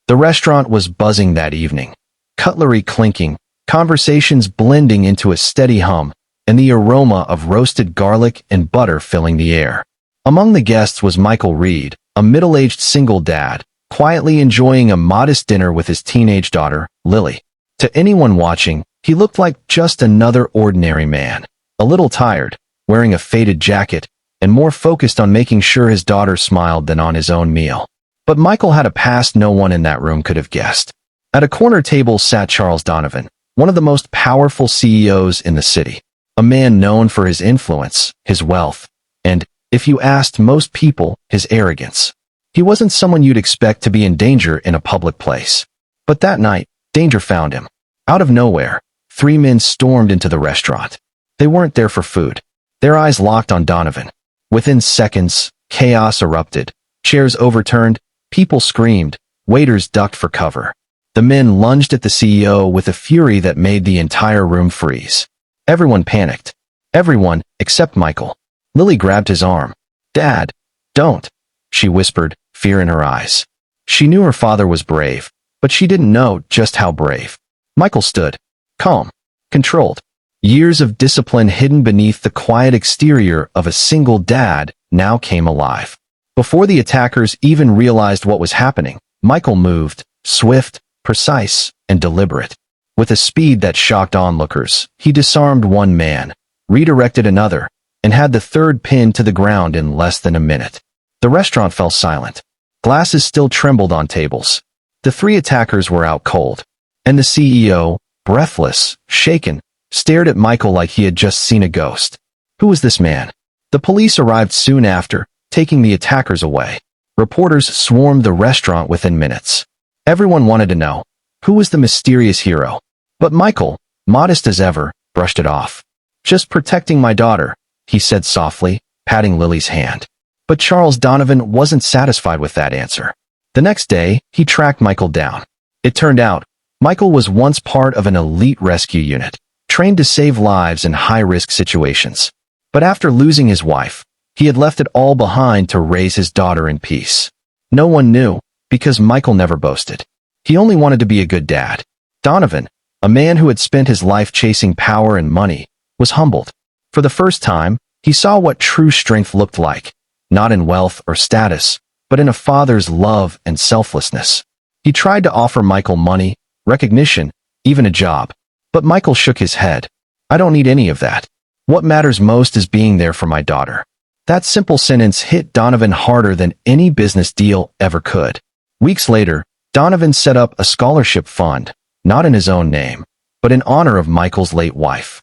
The restaurant was buzzing that evening, cutlery clinking, conversations blending into a steady hum, and the aroma of roasted garlic and butter filling the air. Among the guests was Michael Reed, a middle-aged single dad, quietly enjoying a modest dinner with his teenage daughter, Lily. To anyone watching, he looked like just another ordinary man, a little tired, wearing a faded jacket, and more focused on making sure his daughter smiled than on his own meal. But Michael had a past no one in that room could have guessed. At a corner table sat Charles Donovan, one of the most powerful CEOs in the city, a man known for his influence, his wealth, and, if you asked most people, his arrogance. He wasn't someone you'd expect to be in danger in a public place. But that night, danger found him. Out of nowhere, three men stormed into the restaurant. They weren't there for food. Their eyes locked on Donovan. Within seconds, chaos erupted. Chairs overturned, people screamed, waiters ducked for cover. The men lunged at the CEO with a fury that made the entire room freeze. Everyone panicked. Everyone, except Michael. Lily grabbed his arm. "Dad, don't," she whispered, fear in her eyes. She knew her father was brave, but she didn't know just how brave. Michael stood, calm, controlled. Years of discipline hidden beneath the quiet exterior of a single dad now came alive. Before the attackers even realized what was happening, Michael moved, swift, precise, and deliberate. With a speed that shocked onlookers, he disarmed one man, redirected another, and had the third pinned to the ground in less than a minute. The restaurant fell silent. Glasses still trembled on tables. The three attackers were out cold, and the CEO, breathless, shaken, stared at Michael like he had just seen a ghost. Who was this man? The police arrived soon after, taking the attackers away. Reporters swarmed the restaurant within minutes. Everyone wanted to know, who was the mysterious hero? But Michael, modest as ever, brushed it off. "Just protecting my daughter," he said softly, patting Lily's hand. But Charles Donovan wasn't satisfied with that answer. The next day, he tracked Michael down. It turned out, Michael was once part of an elite rescue unit, trained to save lives in high-risk situations. But after losing his wife, he had left it all behind to raise his daughter in peace. No one knew, because Michael never boasted. He only wanted to be a good dad. Donovan, a man who had spent his life chasing power and money, was humbled. For the first time, he saw what true strength looked like, not in wealth or status, but in a father's love and selflessness. He tried to offer Michael money, recognition, even a job. But Michael shook his head. "I don't need any of that. What matters most is being there for my daughter." That simple sentence hit Donovan harder than any business deal ever could. Weeks later, Donovan set up a scholarship fund, not in his own name, but in honor of Michael's late wife,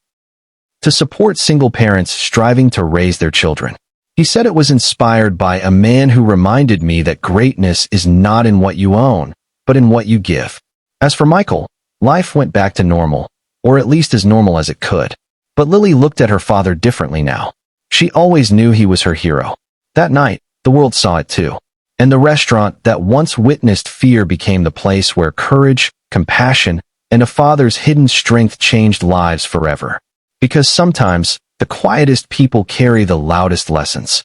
to support single parents striving to raise their children. He said it was inspired by a man who reminded me that greatness is not in what you own, but in what you give. As for Michael, life went back to normal, or at least as normal as it could. But Lily looked at her father differently now. She always knew he was her hero. That night, the world saw it too. And the restaurant that once witnessed fear became the place where courage, compassion, and a father's hidden strength changed lives forever. Because sometimes, the quietest people carry the loudest lessons.